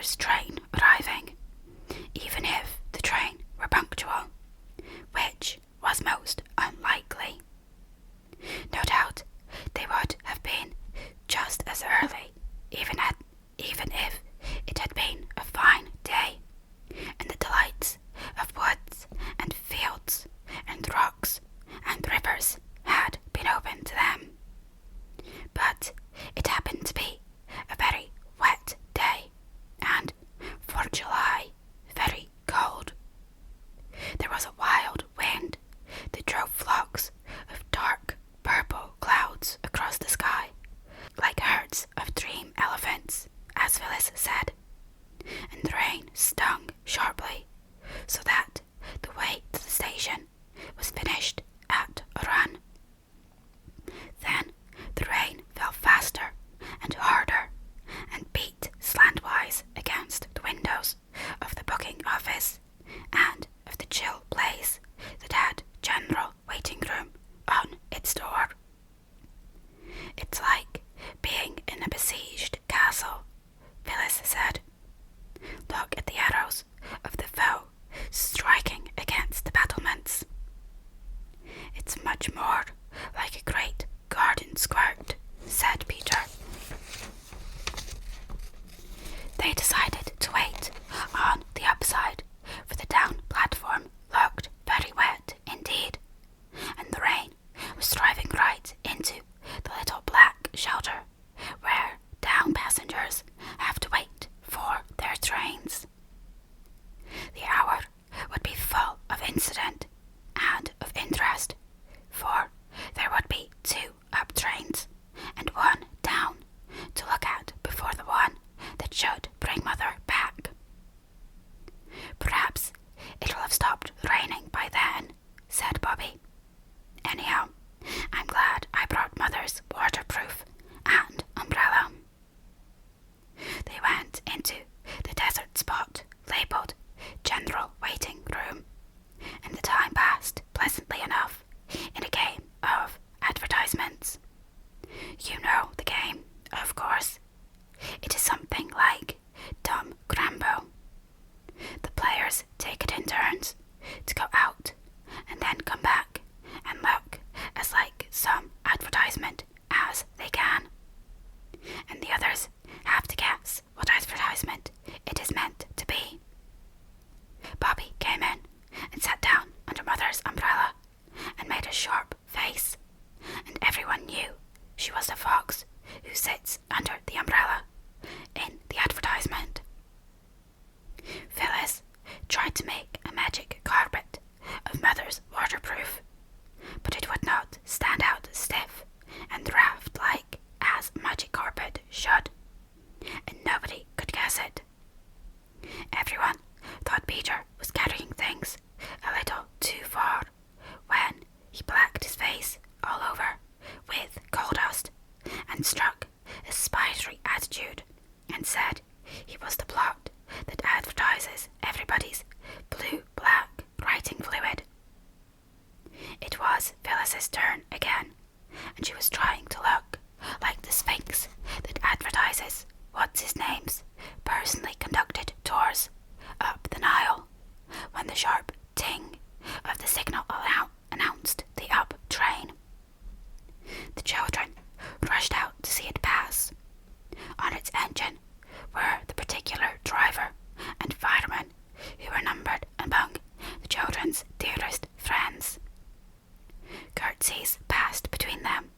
mother's train arriving, even if the train were punctual, which was most unlikely. No doubt they would have been just as early, even if it had been a fine day, and the delights of woods and fields and rocks and rivers had been open to them. But it happened to be a very wet day, and, for July, very cold. There was a wild wind that drove flocks of dark purple clouds across the sky, like herds of dream elephants, as Phyllis said, and the rain stung sharply, so that the way to the station was finished at a run. Then the rain fell faster and harder and beat slantwise against the windows of the booking office and of the chill place that had general waiting room on its door. It's like being in a besieged castle, Phyllis said. Look at the arrows of the foe striking against the battlements. It's much more like a great garden squirt, said Peter. They decided to wait on the upside, for the down platform looked very wet indeed, and the rain was driving right into the little black shelter where down passengers have to wait for their trains. The hour would be full of incident and of interest, for there would be 2 up trains and 1 down to look at before the one that should bring Mother back. Perhaps it'll have stopped raining by then, said Bobby. Anyhow, I'm glad I brought Mother's waterproof and umbrella. They went into the desert spot labelled General Waiting Room, and the time passed pleasantly enough in a game of advertisements. You know the game, of course. It is something like Dumb Crambo. The players take it in turns to go out and then come back and look as like some advertisement as they can, and the others have to guess what advertisement it is meant to be. Bobby came in and sat down under Mother's umbrella and made a sharp face, and everyone knew she was the fox who sits under the umbrella in the advertisement. Phyllis tried to make a magic carpet of Mother's waterproof, but it would not stand out stiff and raft like as magic carpet should, and nobody could guess it. Everyone thought Peter was carrying things a little too far when he blacked his face all over with coal dust and struck a spidery attitude and said he was the plot that advertises everybody's blue-black writing fluid. It was Phyllis's turn again, and she was trying to look like the Sphinx that advertises what's-his-name's personally conducted tours up the Nile, when the sharp ting of the signal announced the up train. The children rushed out to see it pass. On its engine were the particular driver and fireman who were numbered among the children's dearest friends. Curtsies passed between them,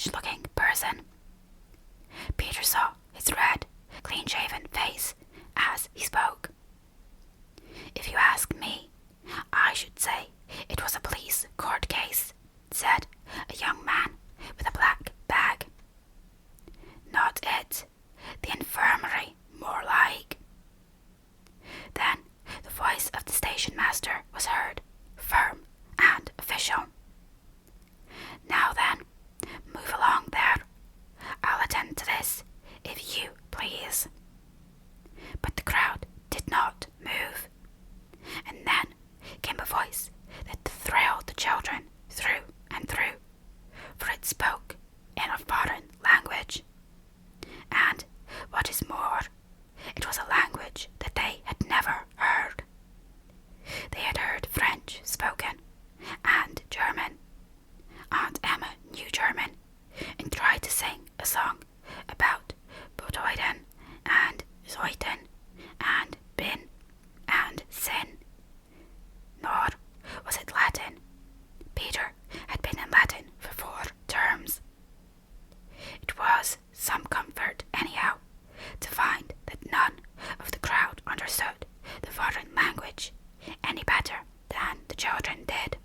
stylish-looking person. Peter saw his red, clean-shaven face as he spoke. "If you ask me, I should say it was a police court case," said a young man with a black bag. "Not it. The infirmary, more like." Then the voice of the station master was heard, firm and official. "Now then, move along there. I'll attend to this, if you please." But the crowd did not move. And then came a voice that thrilled the children through and through, for it spoke in a foreign language. And, what is more, it was a language that they had never heard. They had heard French spoken, and German. Aunt Emma knew German, and tried to sing a song about bedeuten and sollten and bin and sin. Nor was it Latin. Peter had been in Latin for 4 terms. It was some comfort, anyhow, to find that none of the crowd understood the foreign language any better than the children did.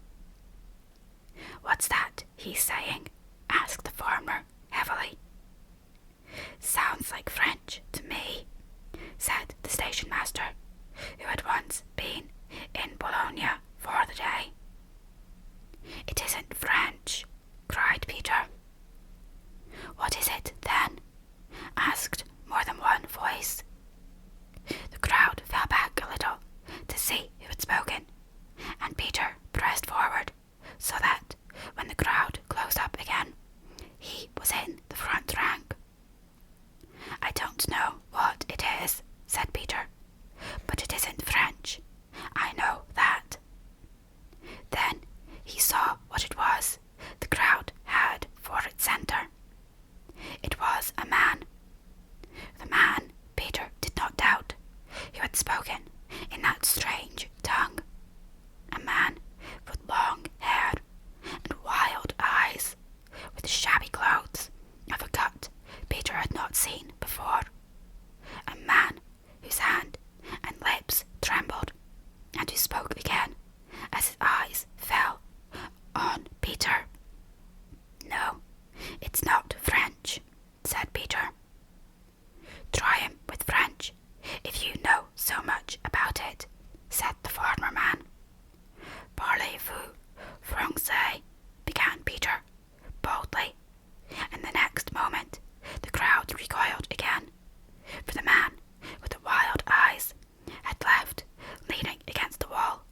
"What's that he's saying?" asked the farmer heavily. "Sounds like French to me," said the station master, who had once been in Bologna for the day. "It isn't French," cried Peter. "What is it, then?" asked more than one voice. The crowd fell back a little to see who had spoken, and Peter pressed forward so that, when the crowd closed up again, he was in the front rank. "I don't know what it is," said Peter, "but it isn't French. I know that." Then he saw what it was the crowd had for its centre. It was a man. The man, Peter did not doubt, who had spoken in that strange tongue. A man with long hair and wild eyes, with shabby clothes of a cut Peter had not seen before. A man whose hand and lips trembled, and who spoke again as his eyes fell on Peter. "No, it's not French," said Peter. "Try him with French, if you know so much about it," said the farmer man. "Parlez-vous français?" began Peter, boldly, and the next moment the crowd recoiled again, for the man with the wild eyes had left, leaning against the wall,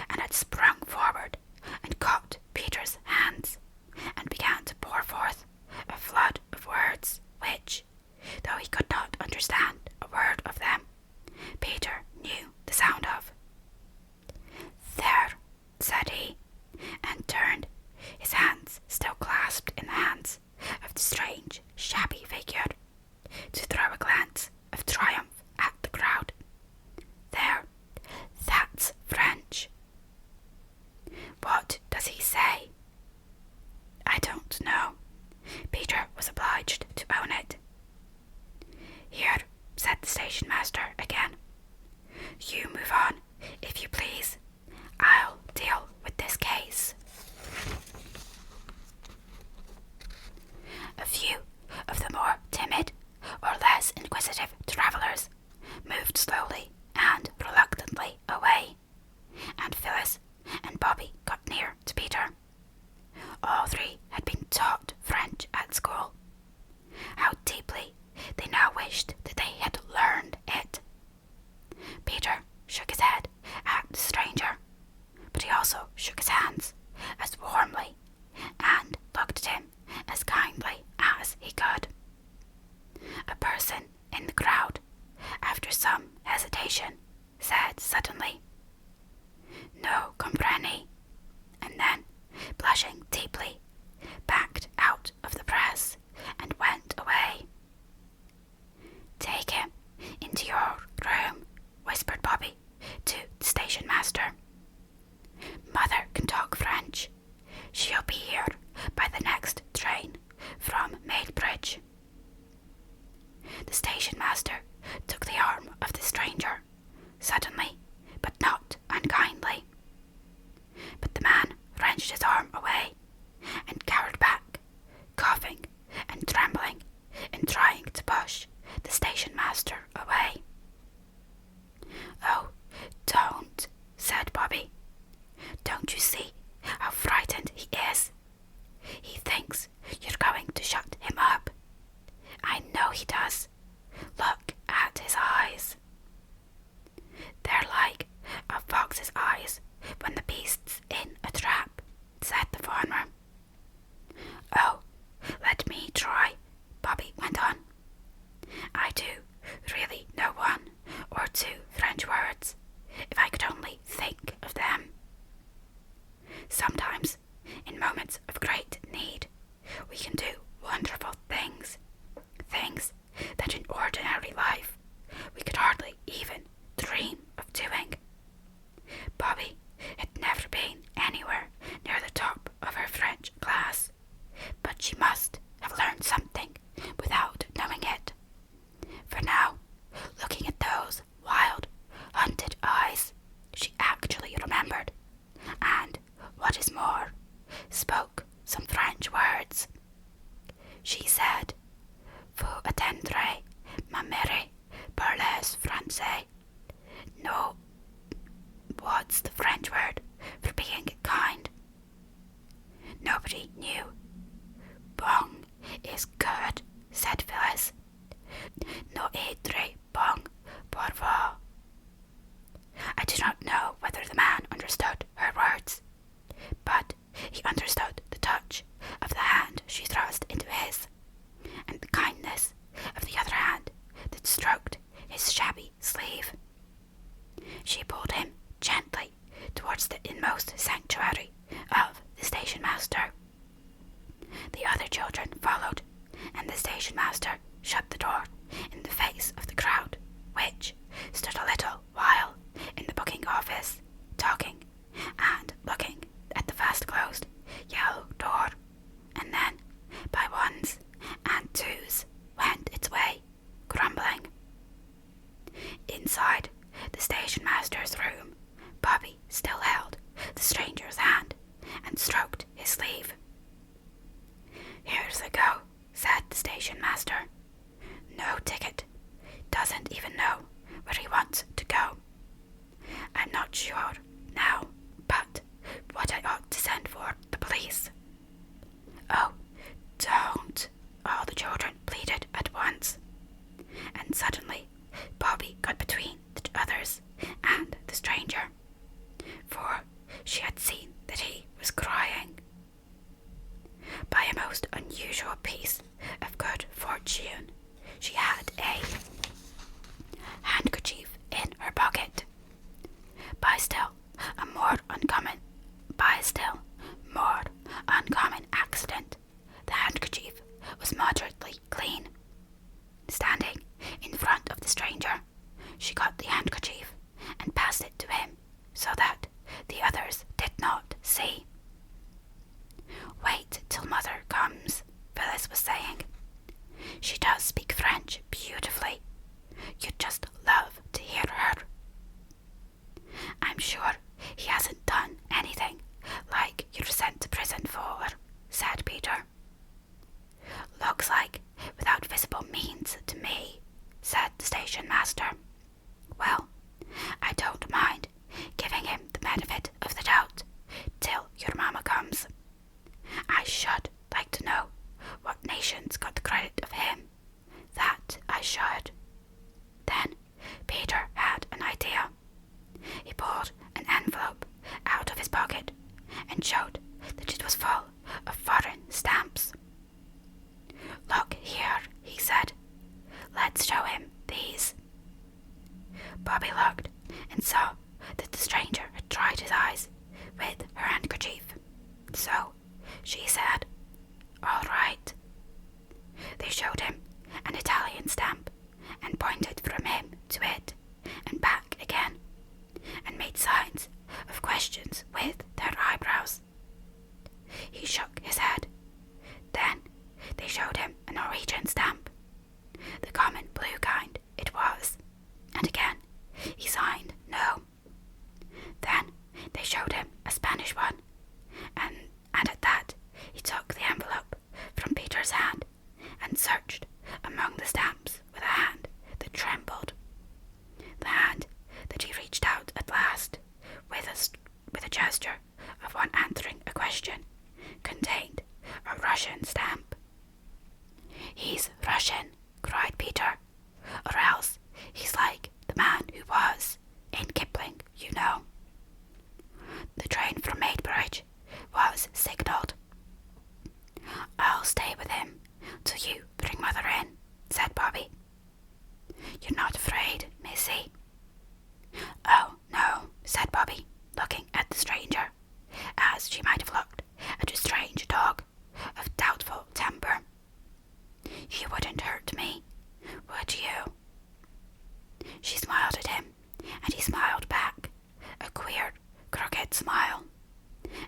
and had sprung forward and caught Peter's hands, and began to pour forth a flood of words which, though he could not understand a word of them, Peter knew the sound of. "There," said he, and turned, his hands still clasped in the hands of the strange, shabby figure, to throw a glance of triumph at the crowd. "There, that's French." "What does he say?" "I don't know." Peter was obliged to own it. "Here," said the station master again. "You move on, if you please. I'll deal with this case." A few of the more timid or less inquisitive travellers moved slowly and reluctantly away, and Phyllis and Bobby got near to Peter. All 3 had been taught French at school. How deeply they now wished that they had learned it. Peter shook his head at the stranger, she said. Vous attendrez, ma mère, parlez français. No, what's the French word for being kind? Nobody knew. Bon is good, said Phyllis. Noads bon, pour vous. I do not know whether the man understood her words, but he understood the touch of the hand she thrust into his, and the kindness of the other hand that stroked his shabby sleeve. She pulled him gently towards the inmost sanctuary of the station master. The other children followed, and the station master shut the door in the face of the crowd, which stood a little while in the booking office, talking and looking at the fast-closed yellow door, and then, by ones and twos, went its way, grumbling. Inside the station master's room, Bobby still held the stranger's hand and stroked his sleeve. Here's a go, said the station master. No ticket. Doesn't even know where he wants to go. I'm not sure now, but what I ought to send for the police. Oh, don't, all the children pleaded at once. And suddenly Bobby got between the others and the stranger, for she had seen that he was crying. By a most unusual piece of good fortune, she had a handkerchief in her pocket. By still more uncommon accident, the handkerchief was moderately clean. Standing in front of the stranger, she got the handkerchief and passed it to him so that the others did not see. Wait till Mother comes, Phyllis was saying. She does speak French beautifully. You'd just love to hear her. I'm sure he hasn't done anything like you're sent to prison for, said Peter. Looks like without visible means to me, said the station master. Well, I don't mind giving him the benefit of the doubt till your mamma comes. I should like to know what nation's got the credit of him. That I should. Then Peter had an idea. He pulled an envelope out of his pocket and showed that it was full of foreign stamps. Look here, he said. Let's show him these. Bobby looked and saw that the stranger had dried his eyes with her handkerchief. So she said, All right. They showed him an Italian stamp and pointed from him to it and back again and made signs of questions with their eyebrows. He shook his head. Then they showed him a Norwegian stamp, the common blue kind it was, and again he signed no. Then they showed him a Spanish one, and at that he took the envelope from Peter's hand and searched among the stamps with a hand that trembled. The hand that he reached out at last, with a gesture of one answering a question, contained a Russian stamp. He's Russian, cried Peter, or else he's like the man who was in Kipling, you know. The train from Maidbridge was signalled. I'll stay with him till you bring Mother in, said Bobby. You're not afraid, missy? Oh, no, said Bobby, looking at the stranger, as she might have looked at a strange dog of doubtful temper. You wouldn't hurt me, would you? She smiled at him, and he smiled back, a queer, crooked smile.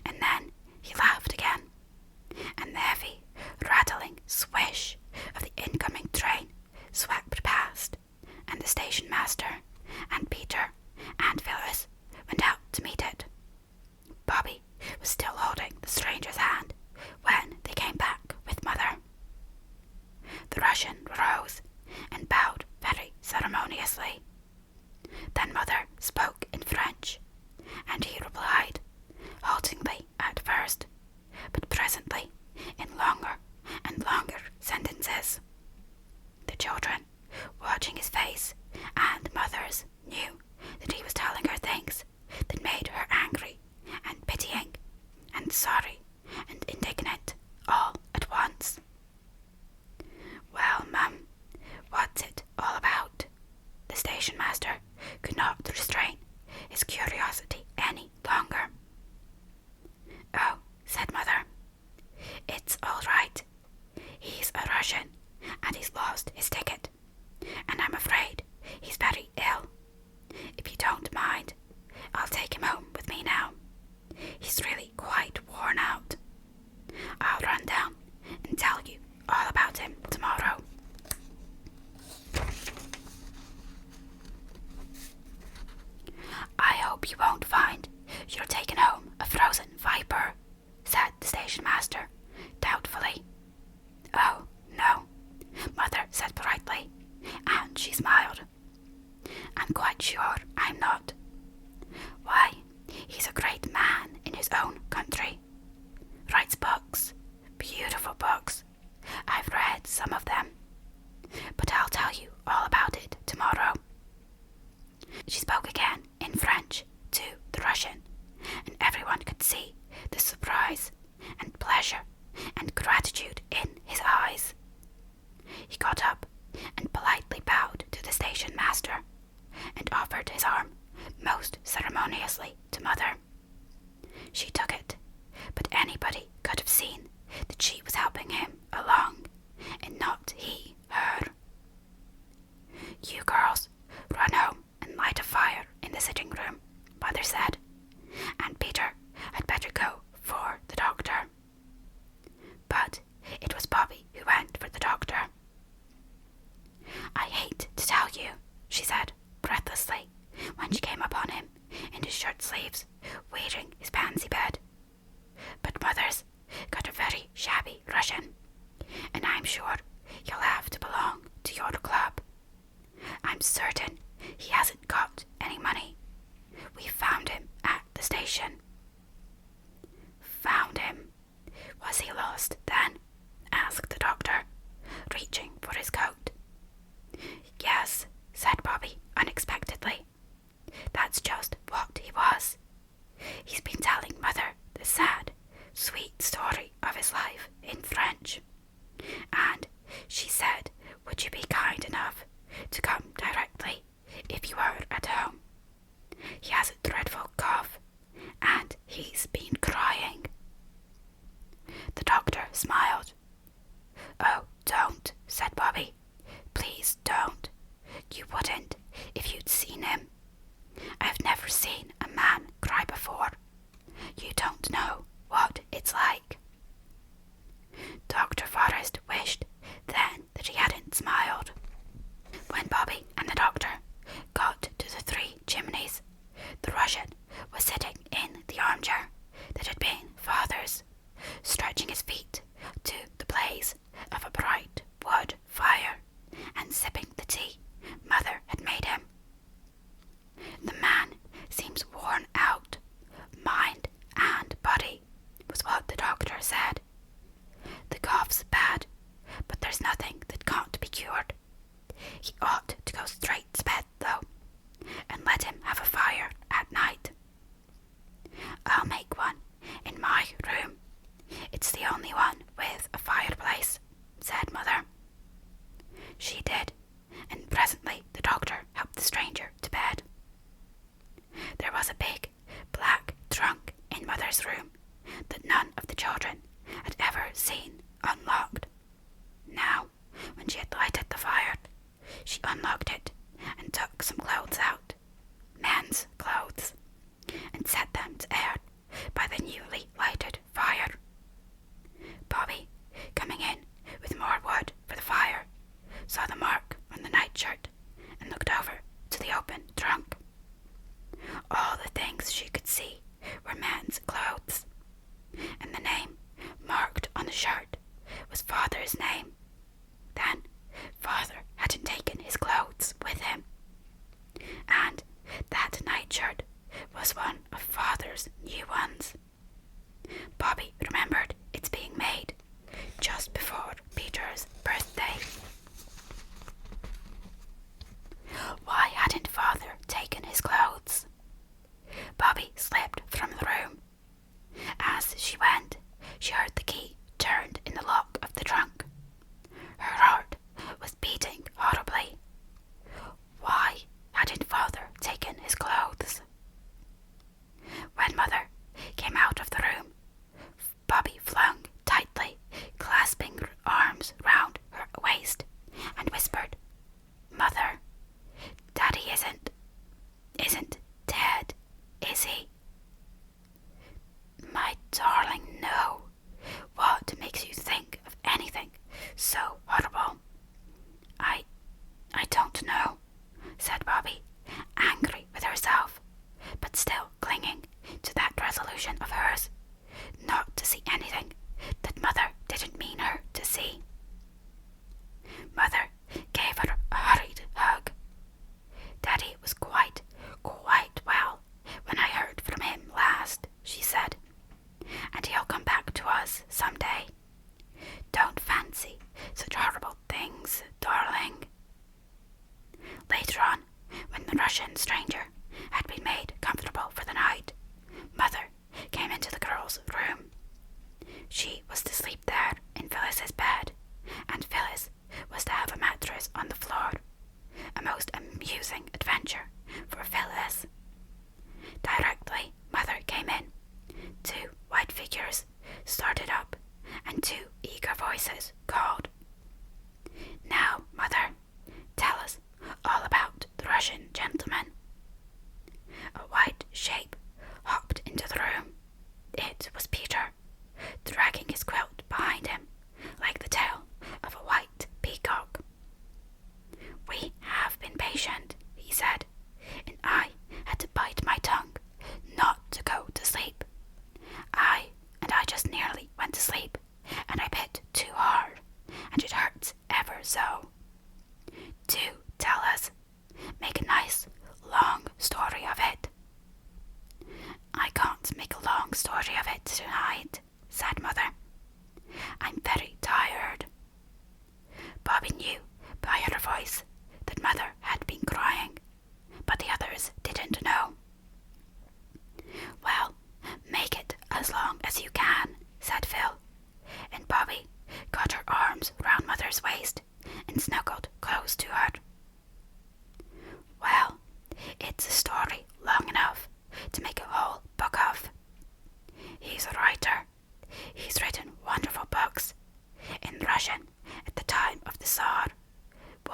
And then he laughed again, and the heavy, rattling swish It was Bobby who went for the doctor. "I hate to tell you," she said breathlessly when she came upon him in his shirt sleeves, wearing his pansy bed, "but Mother's got a very shabby Russian, and I'm sure you'll have to belong to your club. I'm certain he hasn't got any money. We found him at the station." "Found him? Was he lost then?" asked the doctor, reaching for his coat. "Yes," said Bobby unexpectedly. "That's just what he was. He's been telling Mother the sad, sweet story of his life in French, and she said, would you be kind enough to come directly if you were at home? He has a dreadful cough, and he's been crying." The doctor smiled. "Oh, don't," said Bobby. "Please don't. You wouldn't if you'd seen him. I've never seen a man cry before. You don't know what it's like." Dr. Forrest wished then that he hadn't smiled. When Bobby and the doctor got to the Three Chimneys, the Russian was sitting in the armchair that had been Father's, stretching his feet to the blaze of a bright wood fire and sipping the tea Mother had made him. "The man seems worn out, mind and body," was what the doctor said. "The cough's bad, but there's nothing that can't be cured. He ought to go straight to bed, though, and let him have a fire at night." "I'll make one in my room. It's the only one with a fireplace," said Mother. She did, and presently the doctor helped the stranger to bed. There was a big black trunk in Mother's room that none of the children had ever seen unlocked. Now, when she had lighted the fire, she unlocked it and took some clothes out, men's clothes, and set them to air by the newly lighted fire. Bobby, coming in with more wood for the fire, saw the mark on the nightshirt and looked over to the open trunk. All the things she could see were men's clothes, and the name marked on the shirt was Father's name. Then Father hadn't taken his clothes with him, and that nightshirt was one of Father's new ones. Bobby remembered its being made just before Peter's birthday. Why hadn't Father taken his clothes? Bobby slipped from the room. As she went, she heard the key turned in the lock of the trunk. Her heart was beating horribly. Why hadn't Father taken his clothes? When Mother came out of the room, Bobby flung tightly, clasping her arms round her waist, and whispered, "Mother, Daddy isn't dead, is he?" "My darling, no. What makes you think of anything so horrible?" I don't know," said Bobby, angry with herself, but still clinging to that resolution of hers, not to see anything that Mother didn't mean her to see. Mother gave her a hurried hug. "Daddy was quite well when I heard from him last," she said, "and he'll come back to us some day. Don't fancy such horrible things, darling." Later on, when the Russian stranger had been made comfortable for the night, Mother came into the girls' room. She was to sleep there in Phyllis's bed, and Phyllis was to have a mattress on the floor. A most amusing adventure for Phyllis. Directly Mother came in, 2 white figures started up, and 2 eager voices called, "Now, Mother, tell us all about the Russian gentleman." A white shape hopped into the room. It was Peter, dragging his quilt behind him like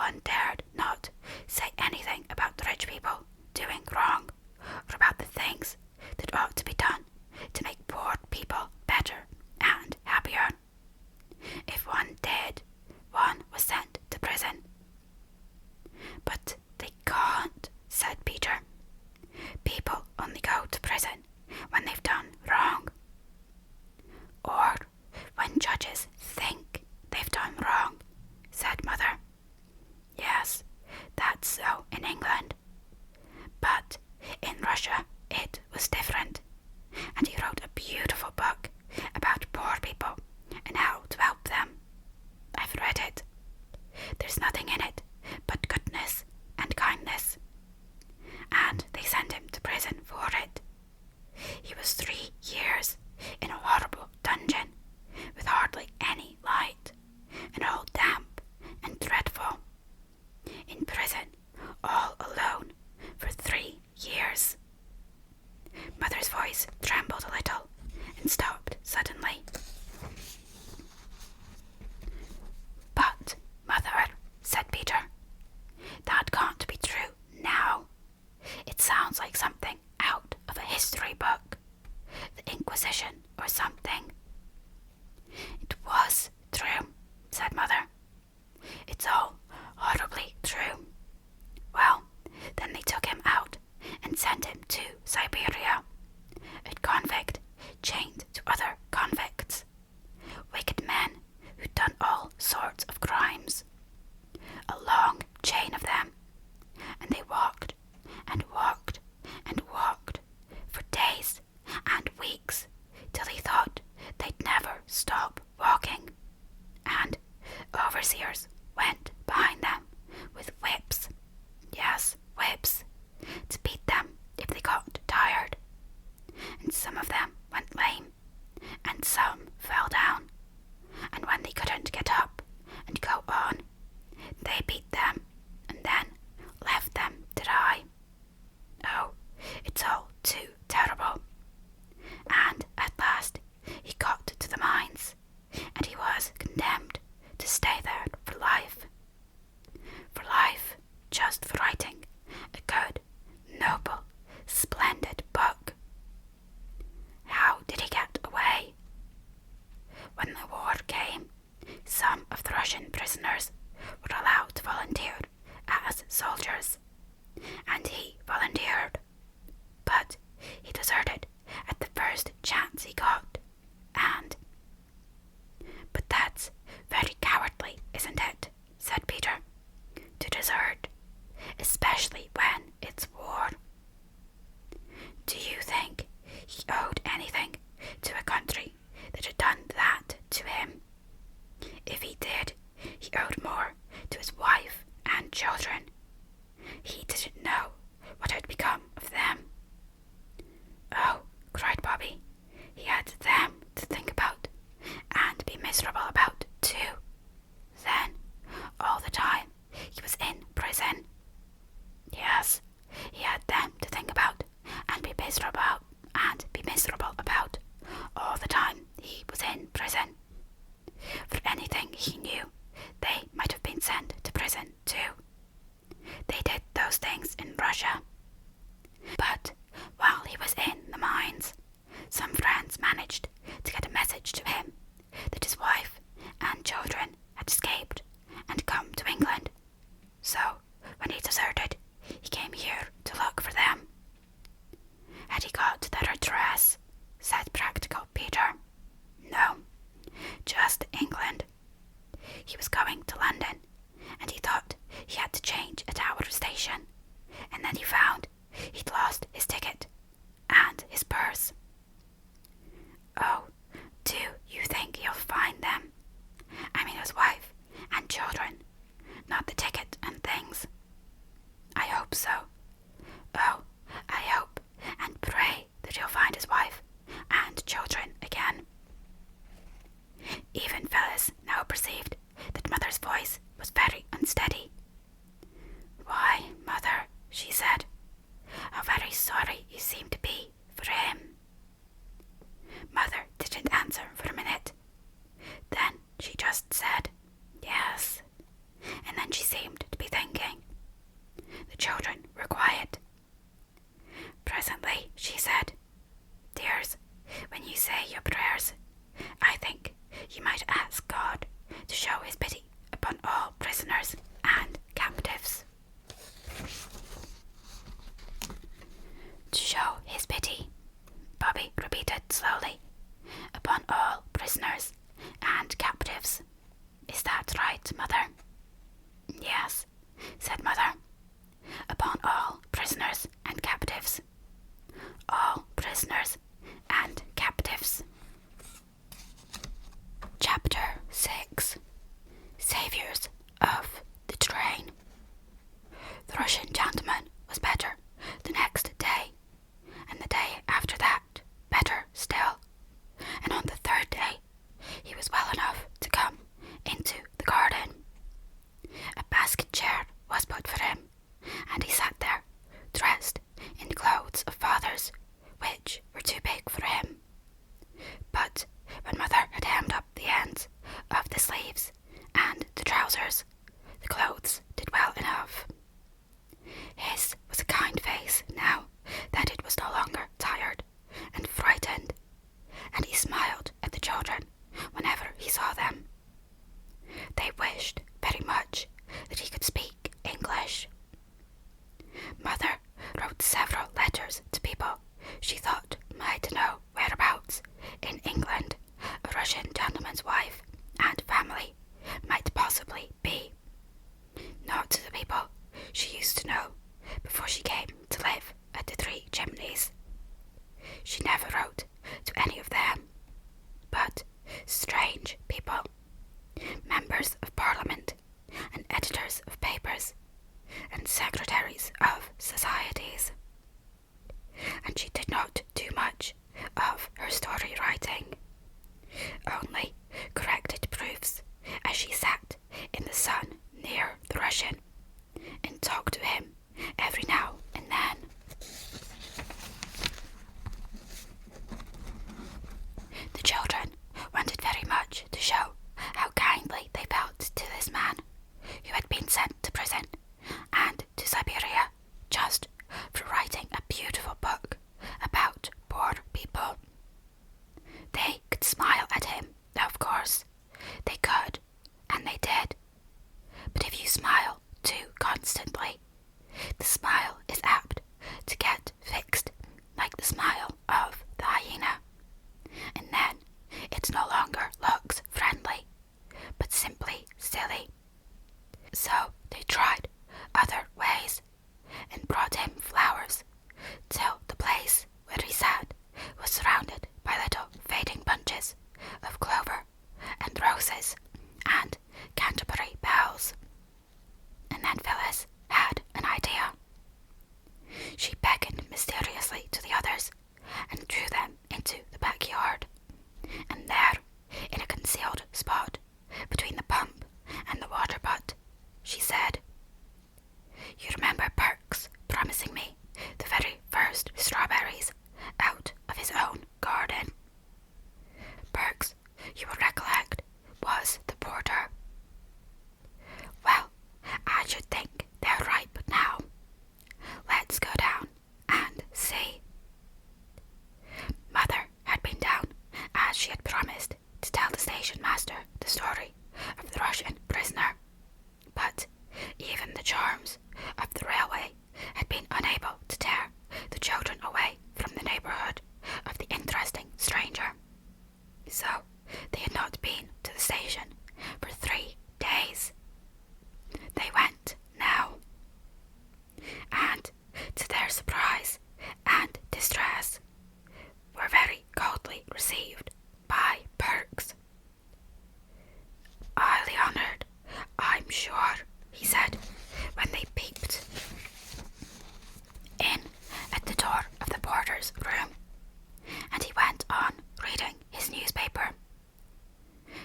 one dared not say anything about the rich people doing wrong, or about the things that ought to be done to make poor people better and happier. If one did, one was sent to prison. But they can't, said Peter. People only go to prison when they've done wrong. Or when judges think they've done wrong, said Mother. Yes, that's so in England. But in Russia it was different, and he wrote a beautiful book about poor people and how to help them. I've read it. There's nothing in it but goodness and kindness. And they sent him to prison for it. He was 3 years in a horrible dungeon with hardly any light, and all damp and dreadful. In prison, all alone, for 3 years. Mother's voice trembled a little and stopped suddenly. But, Mother, said Peter, that can't be true now. It sounds like something out of a history book, the Inquisition or something. It was true, said Mother. It's all horribly true. Well, then they took him out and sent him to Siberia, a convict chained to other convicts, wicked men who'd done all sorts of crimes, a long chain of them, and they walked and walked and walked for days and weeks till he thought they'd never stop walking, and overseers went behind them with whips, yes, whips, to beat them if they got tired, and some of them went lame, and some fell down, and when they couldn't get up and go on, they beat them and then left them to die. Oh, it's all too terrible. And at last he got to the mines, and he was condemned to stay there for life. For life, just for writing a good, noble, splendid book. How did he get away? When the war came, some of the Russian prisoners were allowed to volunteer as soldiers, and he volunteered. But he deserted at the first chance he got, and... But that's very cowardly, isn't it? Said Peter. To desert, especially when it's war. Do you think he owed anything to a country that had done that to him? If he did, he owed more to his wife and children. He didn't know what had become of them. Oh, cried Bobby, he had them to think about and be miserable about too. Then, all the time, he was in prison. Yes, he had them to think about and be miserable about all the time he was in prison. For anything he knew, they might have been sent to prison too. They did those things in Russia. But while he was in the mines, some friends managed to get a message to him that his wife and children had escaped and come to England. So, when he deserted, he came here to look for them. Had he got their address? Said practical Peter. No, just England. He was going to London, and he thought he had to change at our station, and then he found he'd lost his ticket and his purse. Oh, do you think he'll find them? I mean his wife and children, not the ticket and things. I hope so. Oh, I hope and pray that he'll find his wife and children again. Even Phyllis now perceived that Mother's voice was very unsteady. Why, Mother, she said, how very that, Mother? Yes, said Mother. Upon all prisoners and captives. All prisoners and captives. Chapter 6. Saviours of the Train. The Russian gentleman was better the next day, and the day after that better still, and on the third day he was well enough to come into the garden. A basket chair was put for him, and he sat there, dressed in clothes of father's, which were too big for him. But when Mother had hemmed up the ends of the sleeves and the trousers, the clothes did well enough. His was a kind face now that it was no longer tired and frightened, and he smiled at the children whenever he saw them. They wished very much that he could speak English. Mother wrote several letters to people she thought might know whereabouts in England a Russian gentleman's wife and family might possibly be. Not to the people she used to know before she came to live at the Three Chimneys. She never wrote to any of them, but strange people, members of Parliament and editors of papers and secretaries of societies. And she did not do much of her story writing, only corrected proofs as she sat in the sun near the Russian and talked to him every now and then. The children wanted very much to show how kindly they felt to this man who had been sent to prison and to Siberia just for writing a beautiful book about poor people. They could smile at him, of course. They could, and they did. But if you smile too constantly, the smile is apt to get fixed like the smile of the hyena, and then it no longer looks friendly, but simply silly. So they tried other ways and brought him flowers till the place where he sat was surrounded by little fading bunches of clover and roses and Canterbury bells. And then Phyllis had an idea. She beckoned mysteriously to the others and drew them into the backyard, and there, in a concealed spot between the pump and the water butt, she said, "You remember Perks promising me the very first strawberries out of his own garden? Perks, you will recollect, was the porter. Well, I should think they're ripe now. Let's go down and see." Mother had been down, as she had promised, to tell the station master the story of the Russian prisoner, but even the charms of the railway had been unable to tear the children away from the neighbourhood of the interesting stranger. So they had not been to the station for 3 days. They went now, and to their surprise and distress, were very coldly received by Perks. "Highly honoured, I'm sure," he said, when they peeped in at the door of the porter's room, and he went on reading his newspaper.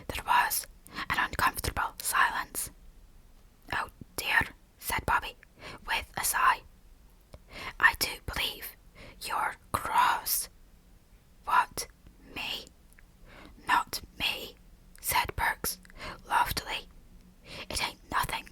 There was an uncomfortable silence. "Oh dear," said Bobby, with a sigh. "I do believe you're cross." "What, me?" "Not me," said Perks loftily. "It ain't nothing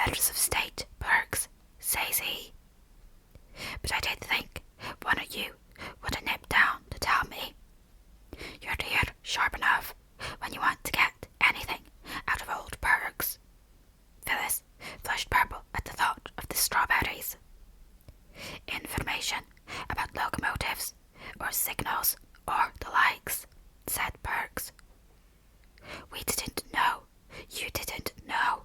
affairs of state, Perks, says he. But I did think one of you would have nipped down to tell me. You're here sharp enough when you want to get anything out of old Perks. Phyllis flushed purple at the thought of the strawberries. Information about locomotives or signals or the likes, said Perks. We didn't know. You didn't know.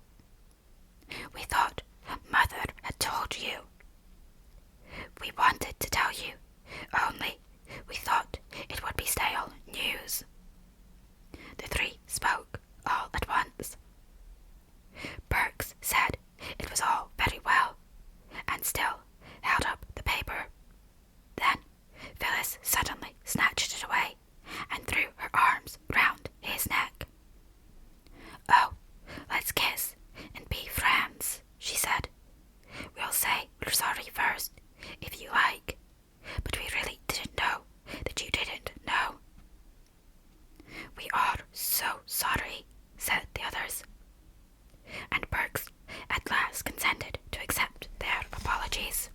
We thought Mother had told you. We wanted to tell you, only we thought it would be stale news. The three spoke all at once. Perks said it was all very well, and still held up the paper. Then Phyllis suddenly snatched it away and threw her arms round his neck. Oh, let's kiss and be friends, she said. We'll say we're sorry first, if you like, but we really didn't know that you didn't know. We are so sorry, said the others. And Perks at last consented to accept their apologies.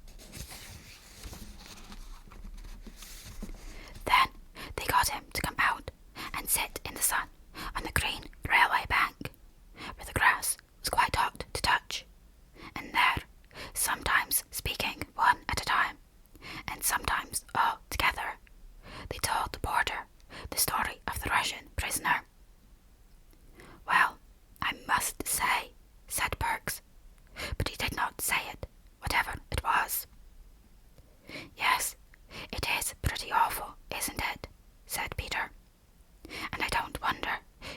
Then they got him to come out and sit in the sun on the green railway bank, where the grass was quite hot to touch, and there, sometimes speaking one at a time, and sometimes all together, they told the porter the story of the Russian prisoner. Well, I must say, said Perks, but he did not say it, whatever it was. Yes, it is pretty awful, isn't it? Said Peter. And I don't wonder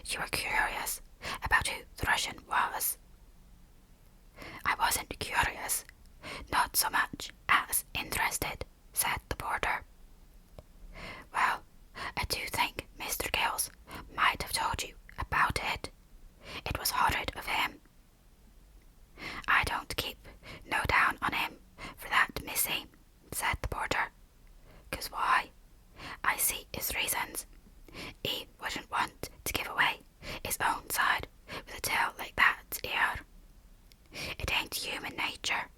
you were curious about who the Russian was. I wasn't curious, not so much as interested, said the porter. Well, I do think Mr. Gills might have told you about it. It was horrid of him. I don't keep no down on him for that, missy, said the porter. 'Cause why? I see his reasons. He wouldn't want to give away his own side with a tale like that here. It ain't human nature.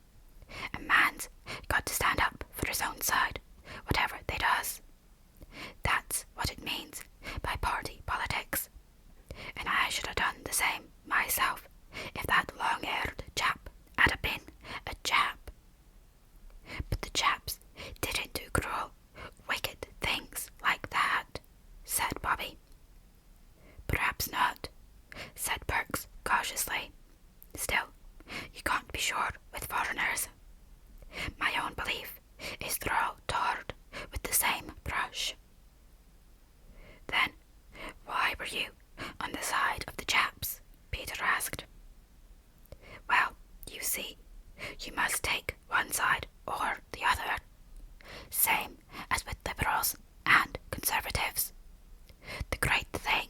A man's got to stand up for his own side, whatever they does. That's what it means by party politics. And I should have done the same myself if that long-haired chap had a been a chap. But the chaps didn't do cruel, wicked things like that, said Bobby. Perhaps not, said Perks cautiously. Still, you can't be sure with foreigners. My own belief is they're all tarred with the same brush. Then, why were you on the side of the chaps? Peter asked. Well, you see, you must take one side or the other. Same as with liberals and conservatives. The great thing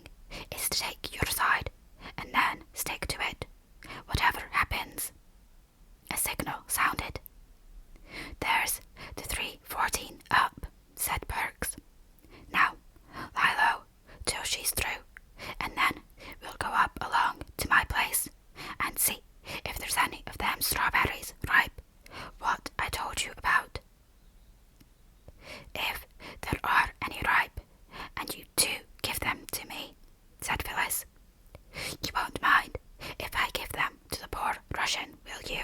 is to take your side and then stick to it, whatever happens. A signal sounded. There's the 3:14 up, said Perks. Now, lie low till she's through, and then we'll go up along to my place and see if there's any of them strawberries ripe, what I told you about. If there are any ripe, and you do give them to me, said Phyllis. You won't mind if I give them to the poor Russian, will you?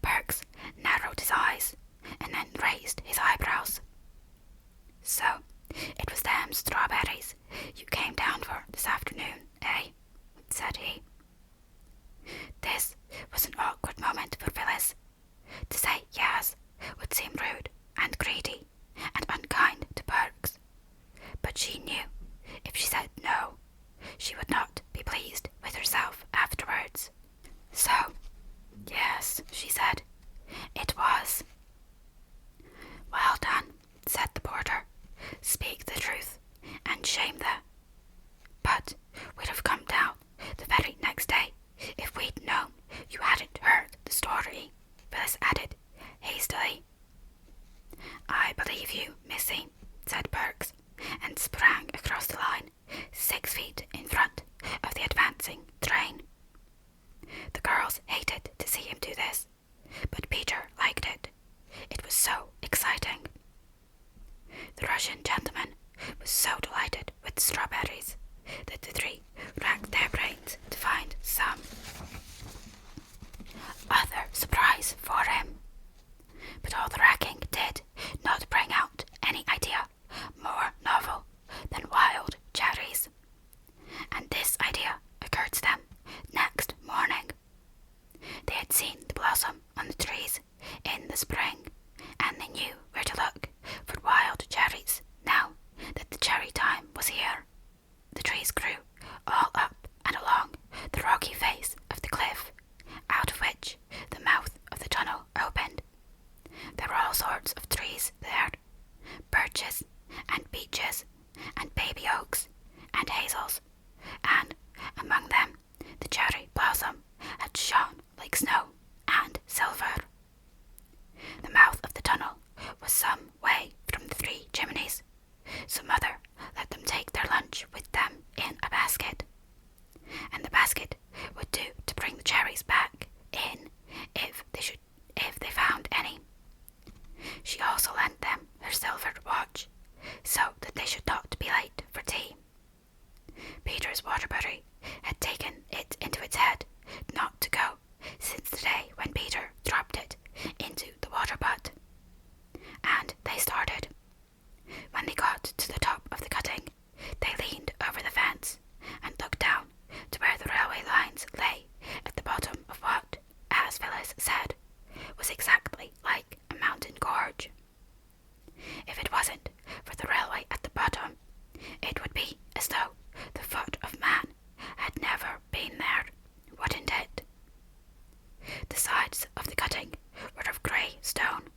Perks narrowed his eyes and then raised his eyebrows. So, it was them strawberries you came down for this afternoon, eh? Said he. This was an awkward moment for Phyllis. To say yes would seem rude and greedy and unkind to Perks, but she knew if she said no, she would not be pleased with herself afterwards. So, yes, she said, it was. Well done, said the porter. Speak the truth and shame the. But we'd have come down the very next day if we'd known you hadn't heard the story, Phyllis added hastily. I believe you, missy, said Perks, and sprang across the line, 6 feet in front of the advancing train. The girls hated to see him do this, but Peter liked it. It was so exciting. The Russian gentleman was so delighted with strawberries that the three racked their brains to find some other surprise for him. But all the racking did not bring out any idea more novel than wild cherries. And this idea occurred to them next morning. They had seen the blossom on the trees in the spring, and they knew where to look for wild cherries now that the cherry time was here. The trees grew all up and along the rocky face of the cliff, out of which the mouth of the tunnel opened. There were all sorts of trees there, birches and beeches and baby oaks and hazels, and among them the cherry blossom had shone like snow and silver. The mouth of the tunnel was some way from the three chimneys, so Mother let them take their lunch with them in a basket, and the basket would do to bring the cherries back in if they found any. She also lent them her silver watch, so that they should not be late for tea. Peter's water buddy had taken it into its head not to go since the day when Peter dropped it into the water butt. And they started. When they got to the top of the cutting, they leaned over the fence and looked down to where the railway lines lay at the bottom of what, as Phyllis said, was exactly like a mountain gorge. If it wasn't for the railway at the bottom, it would be as though the foot of man had never been there, wouldn't it? The sides of the cutting were of grey stone,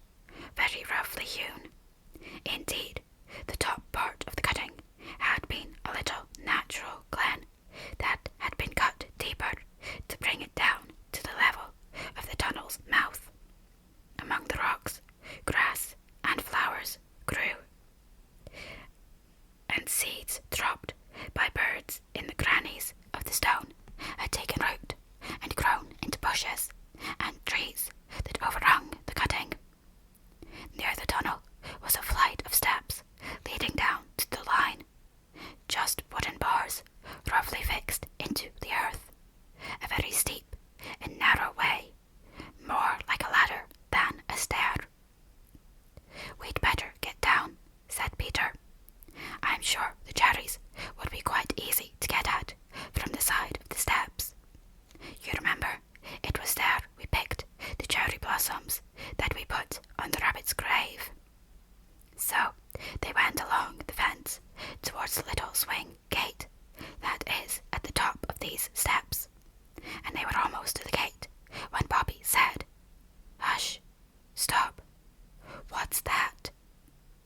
very roughly hewn. Indeed, the top part of the cutting had been a little natural glen that had been cut deeper to bring it down to the level of the tunnel's mouth. Among the rocks, grass and flowers grew, and seeds dropped by birds in the crannies of the stone had taken root and grown into bushes and trees that overhung the cutting. Near the tunnel was a flight of steps leading down to the line, just wooden bars roughly fixed into the earth, a very steep and narrow way, more like a ladder than a stair. "We'd better get down," said Peter. "I'm sure the cherries would be quite easy to get at from the side of the steps. You remember, it was there we picked the cherry blossoms that we put on the rabbit's grave." So they went along the fence towards the little swing gate that is at the top of these steps, and they were almost to the gate when Bobby said, "Hush, stop, what's that?"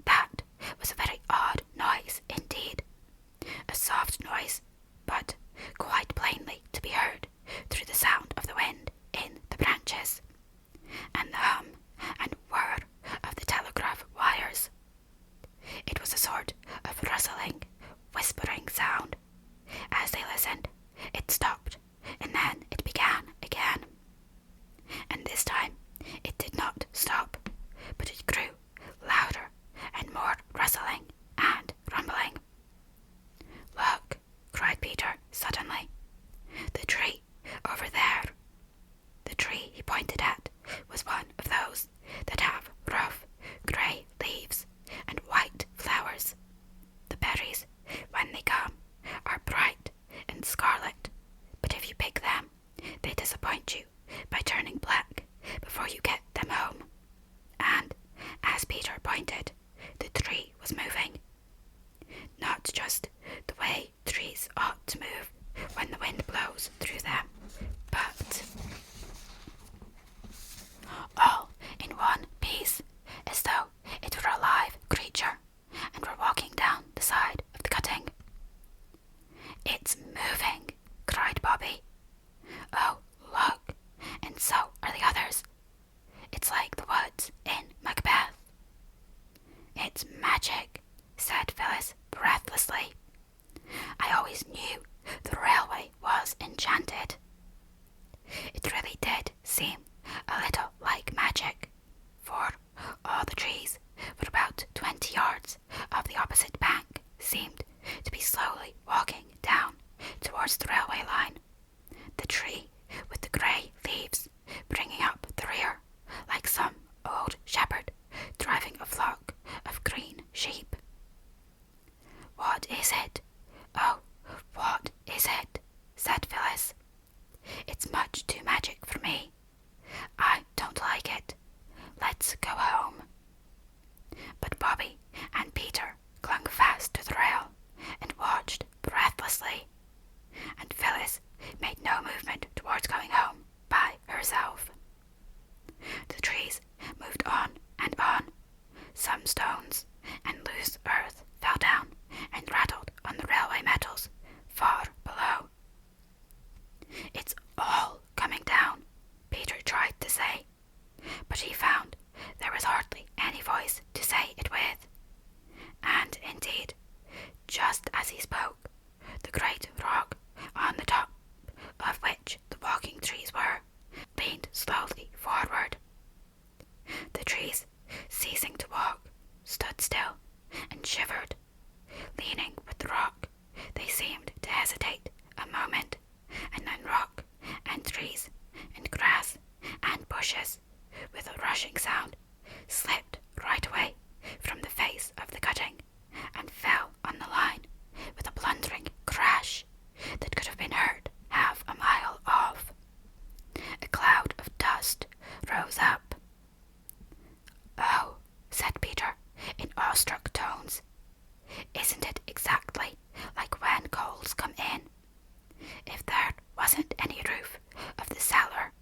That was a very odd noise indeed, a soft noise, but quite plainly to be heard through the sound of the wind in the branches, and the hum and whir of the telegraph wires. It was a sort of rustling, whispering sound. As they listened, it stopped, and then it began again. is much too magic for me. I don't like it. Let's go home." But Bobby and Peter clung fast to the rail and watched breathlessly, and Phyllis made no movement towards going home by herself. The trees moved on and on. Some stones and loose earth fell down and rattled on the railway metals far below. "It's all coming down," Peter tried to say, but he found there was hardly any voice to say it with. And indeed, just as he spoke, the great rock on the top of which the walking trees were leaned slowly forward. The trees, ceasing to walk, stood still and shivered. Leaning with the rock, they seemed to hesitate a moment, and then rock and trees and grass and bushes, with a rushing sound, slipped right away from the face of the cutting and fell on the line with a blundering crash that could have been heard half a mile off. A cloud of dust rose up. "Oh," said Peter in awestruck tones, "isn't it exactly like when coals come in? If there wasn't any roof of the cellar,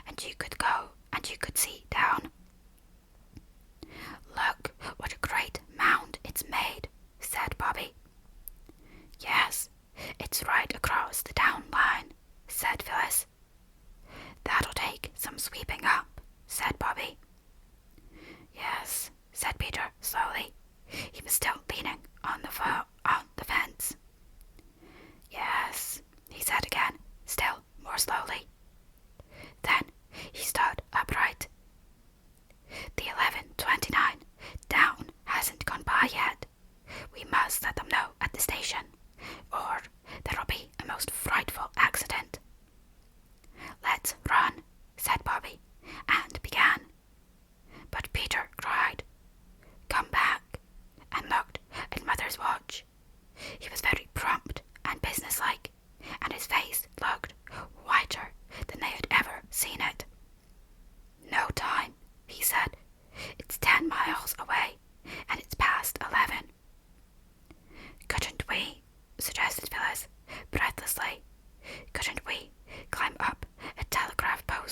and you could go and you could see down." "Look what a great mound it's made," said Bobby. "Yes, it's right across the town line," said Phyllis. "That'll take some sweeping up," said Bobby. "Yes," said Peter slowly. He was still leaning on the fence. "Yes," he said again, still more slowly. Then he stood upright. "The 11:29 down hasn't gone by yet. We must let them know at the station, or there'll be a most frightful accident." "Let's run," said Bobby, and began. But Peter cried, "Come back," and looked at Mother's watch. He was very prompt and businesslike, and his face looked whiter than they had ever seen it. "No time," he said. "It's 10 miles away, and it's past 11. "Couldn't we," suggested Phyllis, breathlessly, "couldn't we climb up a telegraph post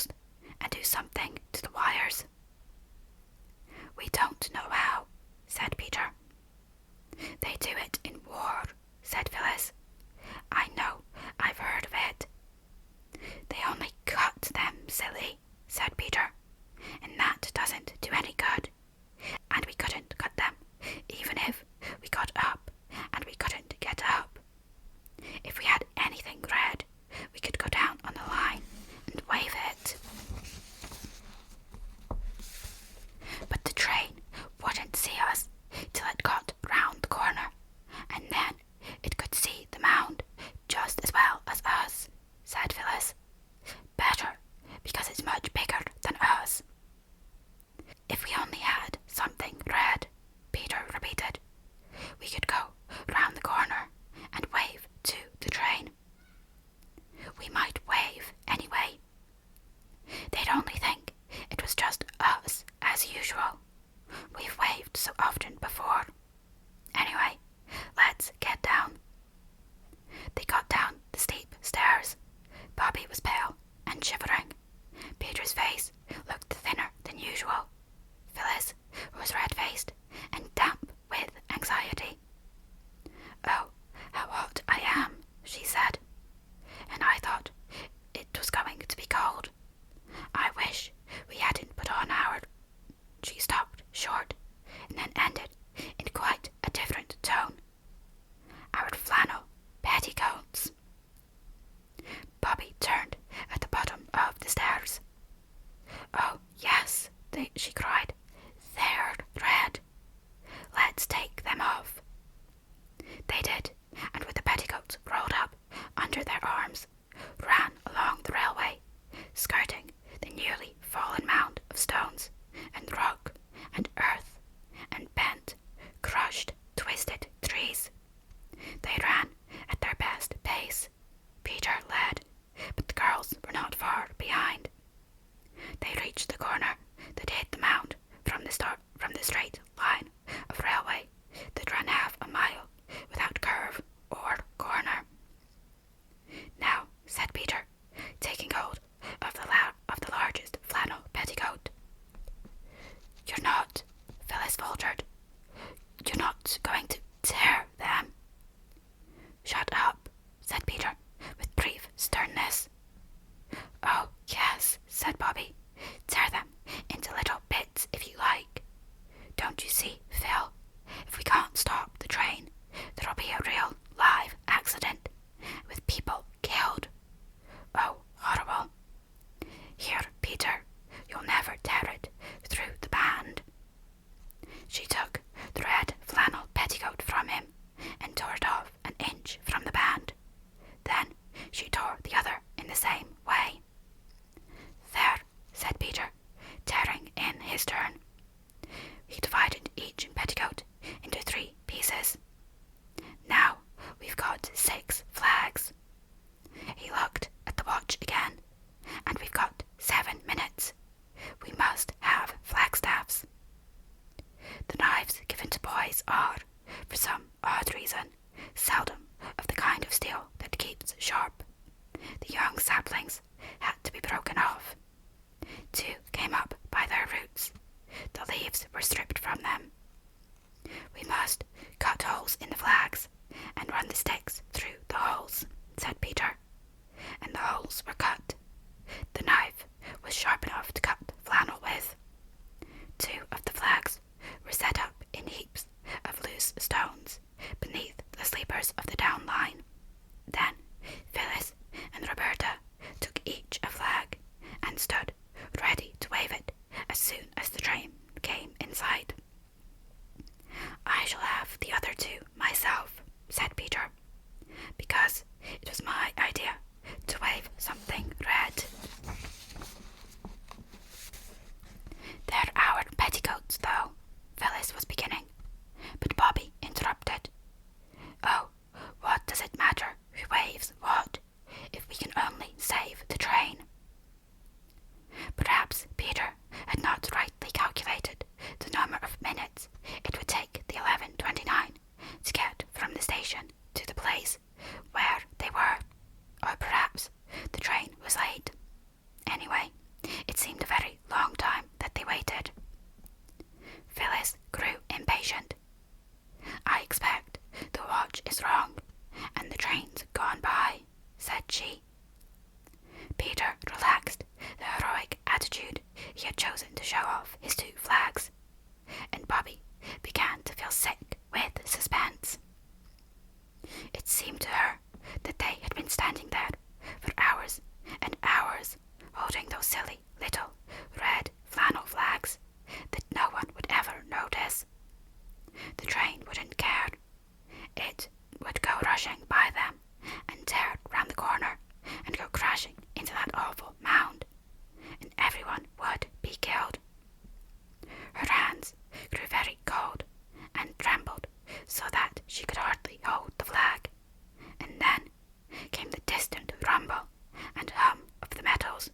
those silly little red flannel flags that no one would ever notice. The train wouldn't care. It would go rushing by them and tear round the corner and go crashing into that awful mound, and everyone would be killed. Her hands grew very cold and trembled so that she could hardly hold the flag, and then came the distant rumble and hum of the metals,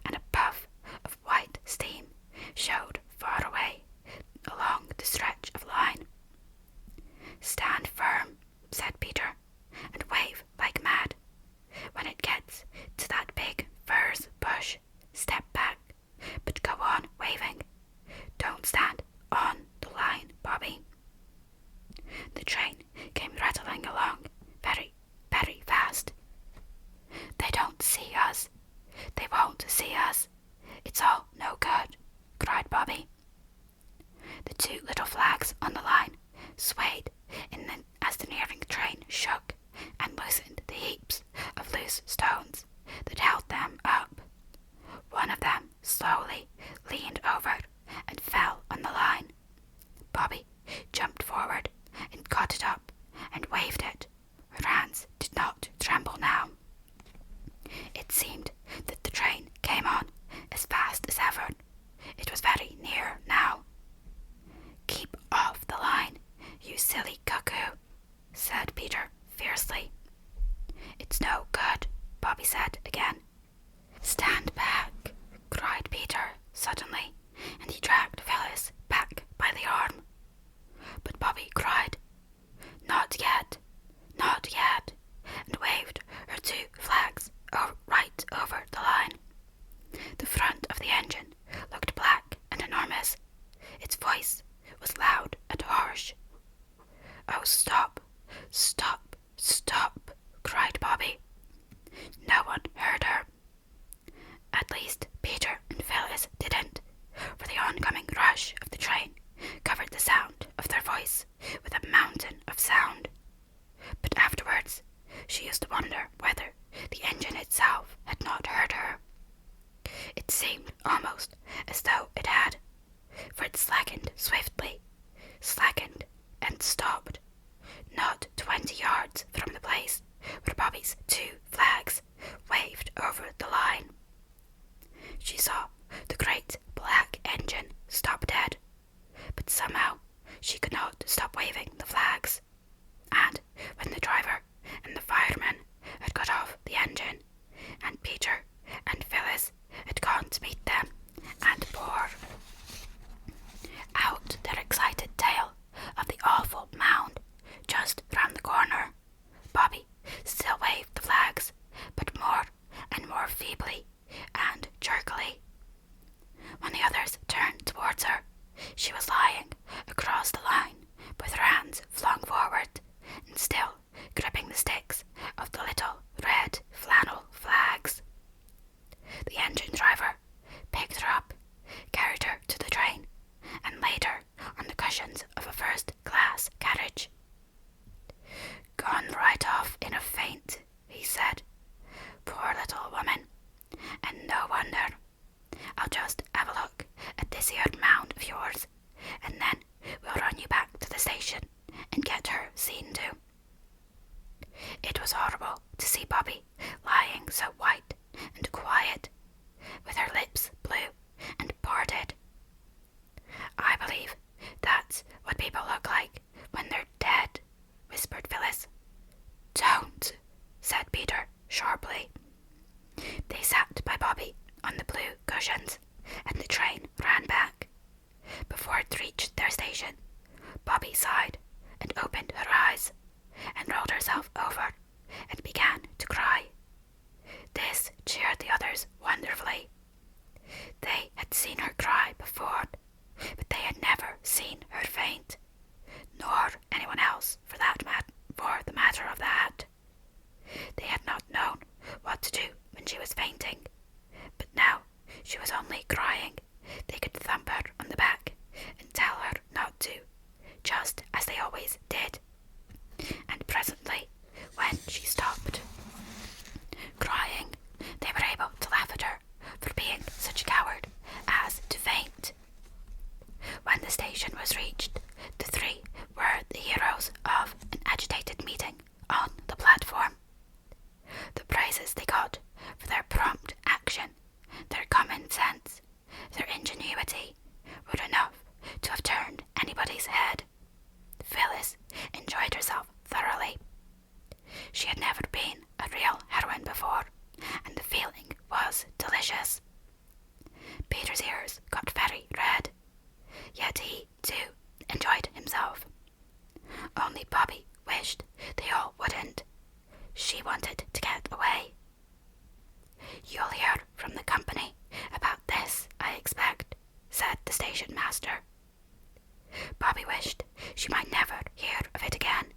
and a puff of white steam showed far away along the stretch of line. "Stand firm," said Peter, "and wave like mad. When it gets to that big furze bush, step back, but go on waving. Don't stand on the line, Bobby." The train came rattling along very, very fast. "They don't see us. They won't see us. It's all no good," cried Bobby. The two little flags on the line swayed as the nearing train shook and loosened the heaps of loose stones that held them up. One of them slowly leaned over and fell on the line. Bobby jumped forward and caught it up and waved it. Her hands did not tremble now. It seemed that the train came on as fast as ever. It was very near now. "Keep off the line, you silly cuckoo," said Peter fiercely. "It's no good," Bobby said again. "Stand back," cried Peter suddenly, and he dragged Phyllis back by the arm. But Bobby cried, "Not yet, not yet," and waved her two flags right over the line. The front of the engine looked black and enormous. Its voice was loud and harsh. "Oh, stop, stop, stop," cried Bobby. No one heard her. At least Peter and Phyllis didn't, for the oncoming rush of the train covered the sound of their voice with a mountain of sound. But afterwards she used to wonder whether the engine itself had not heard her. It seemed almost as though it had, for it slackened swiftly, slackened and stopped, not 20 yards from the place where Bobby's two flags waved over the line. She saw the great black engine stop dead, but somehow she could not stop waving the flags. And when the driver and the fireman had got off the engine, and Peter and Phyllis had gone to meet them and pour out their excited tale of the awful mound just round the corner, Bobby still waved the flags, but more and more feebly and jerkily. When the others turned towards her, she was lying across the line with her hands flung forward and still gripping the sticks of the little red flannel flags. The engine driver picked her up, carried her to the train, and laid her on the cushions of a first-class carriage. "Gone right off in a faint," he said. "Poor little woman, and no wonder. I'll just have a look at this here mound of yours, and then we'll run you back to the station and get her seen to." It was horrible to see Bobby lying so white and quiet, with her lips blue and parted. "I believe that's what people look like when they're dead," whispered Phyllis. "Don't," said Peter sharply. They sat by Bobby on the blue cushions, and the train ran back. Before it reached their station, Bobby sighed and opened her eyes and rolled herself over and began to cry. This cheered the others wonderfully. They had seen her cry before, but they had never seen her faint, nor anyone else for the matter of that. They had not known what to do when she was fainting, but now she was only crying. They could thump her on the back and tell her not to, just as they always did. And presently, when she stopped crying, they were able to laugh at her for being delicious. Peter's ears got very red, yet he, too, enjoyed himself. Only Bobby wished they all wouldn't. She wanted to get away. "You'll hear from the company about this, I expect," said the station master. Bobby wished she might never hear of it again.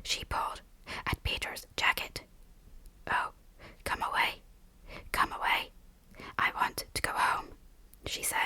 She pulled at Peter's jacket. "Oh, come away, I want to go home," she said.